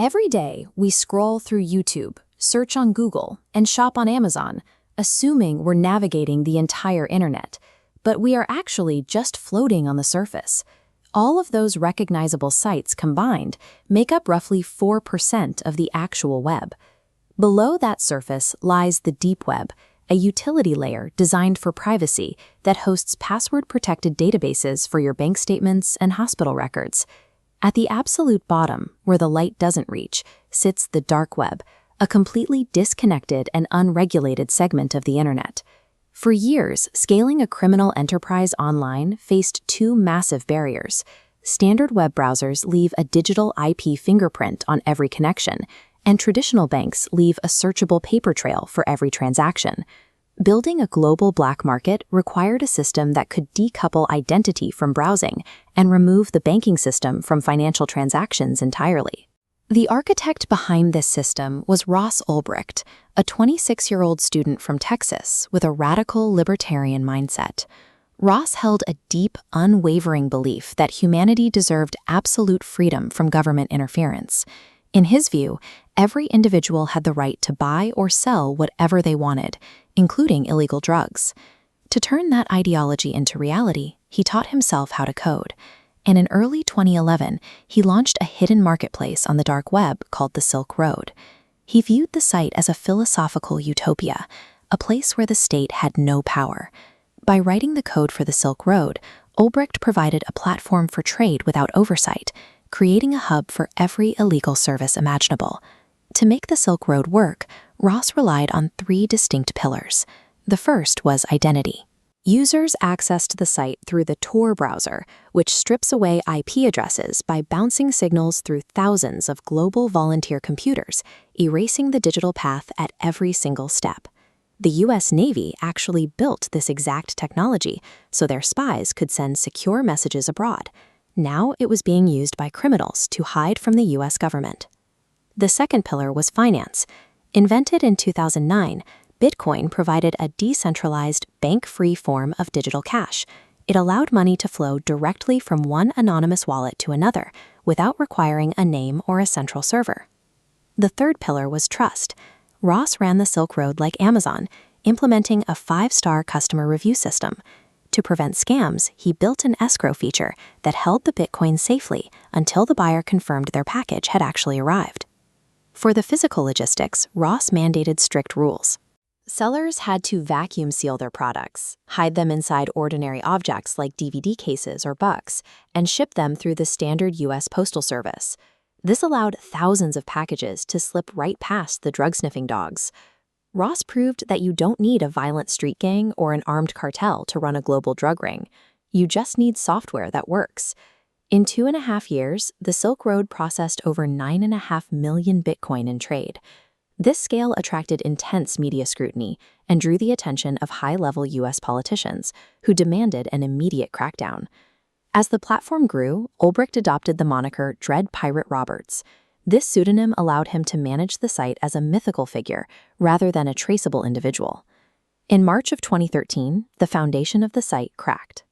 Every day, we scroll through YouTube, search on Google, and shop on Amazon, assuming we're navigating the entire internet. But we are actually just floating on the surface. All of those recognizable sites combined make up roughly 4% of the actual web. Below that surface lies the deep web, a utility layer designed for privacy that hosts password-protected databases for your bank statements and hospital records. At the absolute bottom, where the light doesn't reach, sits the dark web, a completely disconnected and unregulated segment of the internet. For years, scaling a criminal enterprise online faced two massive barriers. Standard web browsers leave a digital IP fingerprint on every connection, and traditional banks leave a searchable paper trail for every transaction. Building a global black market required a system that could decouple identity from browsing and remove the banking system from financial transactions entirely. The architect behind this system was Ross Ulbricht, a 26-year-old student from Texas with a radical libertarian mindset. Ross held a deep, unwavering belief that humanity deserved absolute freedom from government interference. In his view, every individual had the right to buy or sell whatever they wanted, including illegal drugs. To turn that ideology into reality, he taught himself how to code. And in early 2011, he launched a hidden marketplace on the dark web called the Silk Road. He viewed the site as a philosophical utopia, a place where the state had no power. By writing the code for the Silk Road, Ulbricht provided a platform for trade without oversight, creating a hub for every illegal service imaginable. To make the Silk Road work, Ross relied on three distinct pillars. The first was identity. Users accessed the site through the Tor browser, which strips away IP addresses by bouncing signals through thousands of global volunteer computers, erasing the digital path at every single step. The US Navy actually built this exact technology so their spies could send secure messages abroad. Now it was being used by criminals to hide from the US government. The second pillar was finance. Invented in 2009, Bitcoin provided a decentralized, bank-free form of digital cash. It allowed money to flow directly from one anonymous wallet to another, without requiring a name or a central server. The third pillar was trust. Ross ran the Silk Road like Amazon, implementing a 5-star customer review system. To prevent scams, he built an escrow feature that held the Bitcoin safely until the buyer confirmed their package had actually arrived. For the physical logistics, Ross mandated strict rules. Sellers had to vacuum seal their products, hide them inside ordinary objects like DVD cases or bucks, and ship them through the standard U.S. Postal Service. This allowed thousands of packages to slip right past the drug-sniffing dogs. Ross proved that you don't need a violent street gang or an armed cartel to run a global drug ring. You just need software that works. In 2.5 years, the Silk Road processed over 9.5 million Bitcoin in trade. This scale attracted intense media scrutiny and drew the attention of high-level U.S. politicians, who demanded an immediate crackdown. As the platform grew, Ulbricht adopted the moniker Dread Pirate Roberts. This pseudonym allowed him to manage the site as a mythical figure rather than a traceable individual. In March of 2013, the foundation of the site cracked.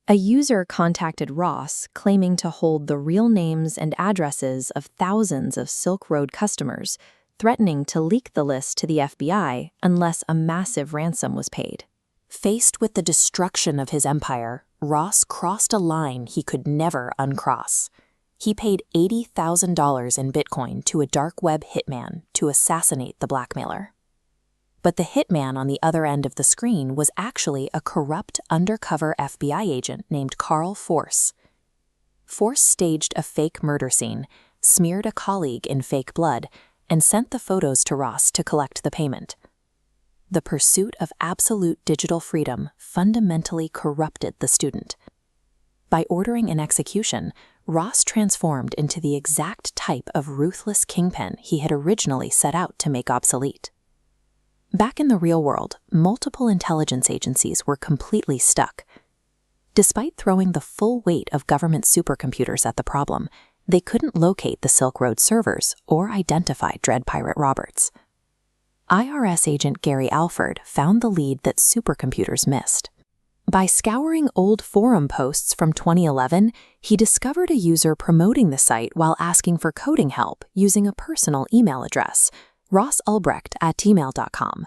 A user contacted Ross claiming to hold the real names and addresses of thousands of Silk Road customers, threatening to leak the list to the FBI unless a massive ransom was paid. Faced with the destruction of his empire, Ross crossed a line he could never uncross. He paid $80,000 in Bitcoin to a dark web hitman to assassinate the blackmailer. But the hitman on the other end of the screen was actually a corrupt undercover FBI agent named Carl Force. Force staged a fake murder scene, smeared a colleague in fake blood, and sent the photos to Ross to collect the payment. The pursuit of absolute digital freedom fundamentally corrupted the student. By ordering an execution, Ross transformed into the exact type of ruthless kingpin he had originally set out to make obsolete. Back in the real world, multiple intelligence agencies were completely stuck. Despite throwing the full weight of government supercomputers at the problem, they couldn't locate the Silk Road servers or identify Dread Pirate Roberts. IRS agent Gary Alford found the lead that supercomputers missed. By scouring old forum posts from 2011, he discovered a user promoting the site while asking for coding help using a personal email address, Ulbricht@gmail.com.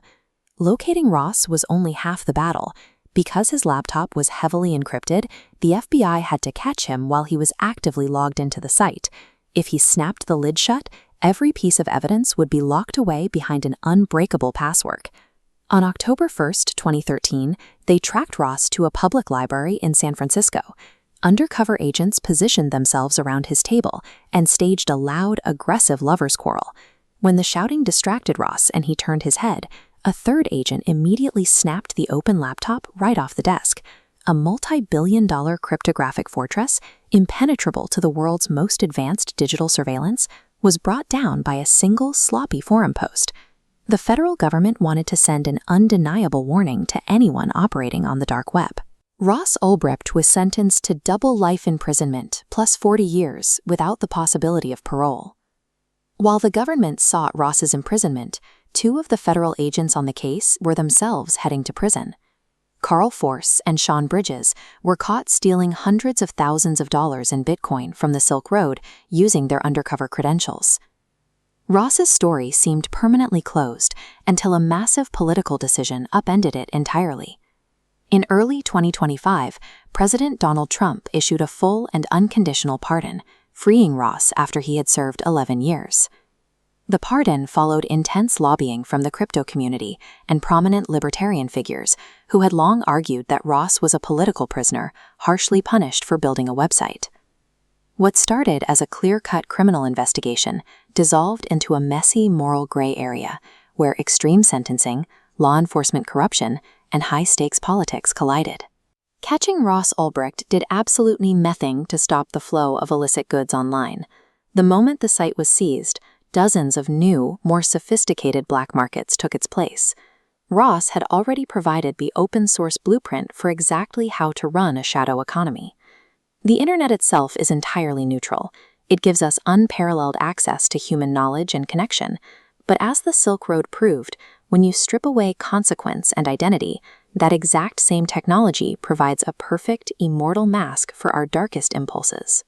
Locating Ross was only half the battle. Because his laptop was heavily encrypted, the FBI had to catch him while he was actively logged into the site. If he snapped the lid shut, every piece of evidence would be locked away behind an unbreakable password. On October 1, 2013, they tracked Ross to a public library in San Francisco. Undercover agents positioned themselves around his table and staged a loud, aggressive lover's quarrel. When the shouting distracted Ross and he turned his head, a third agent immediately snapped the open laptop right off the desk. A multi-billion-dollar cryptographic fortress, impenetrable to the world's most advanced digital surveillance, was brought down by a single sloppy forum post. The federal government wanted to send an undeniable warning to anyone operating on the dark web. Ross Ulbricht was sentenced to double life imprisonment plus 40 years without the possibility of parole. While the government sought Ross's imprisonment, two of the federal agents on the case were themselves heading to prison. Carl Force and Sean Bridges were caught stealing hundreds of thousands of dollars in Bitcoin from the Silk Road using their undercover credentials. Ross's story seemed permanently closed until a massive political decision upended it entirely. In early 2025, President Donald Trump issued a full and unconditional pardon, freeing Ross after he had served 11 years. The pardon followed intense lobbying from the crypto community and prominent libertarian figures who had long argued that Ross was a political prisoner, harshly punished for building a website. What started as a clear-cut criminal investigation dissolved into a messy moral gray area where extreme sentencing, law enforcement corruption, and high-stakes politics collided. Catching Ross Ulbricht did absolutely nothing to stop the flow of illicit goods online. The moment the site was seized, dozens of new, more sophisticated black markets took its place. Ross had already provided the open-source blueprint for exactly how to run a shadow economy. The internet itself is entirely neutral. It gives us unparalleled access to human knowledge and connection. But as the Silk Road proved, when you strip away consequence and identity, that exact same technology provides a perfect, immortal mask for our darkest impulses.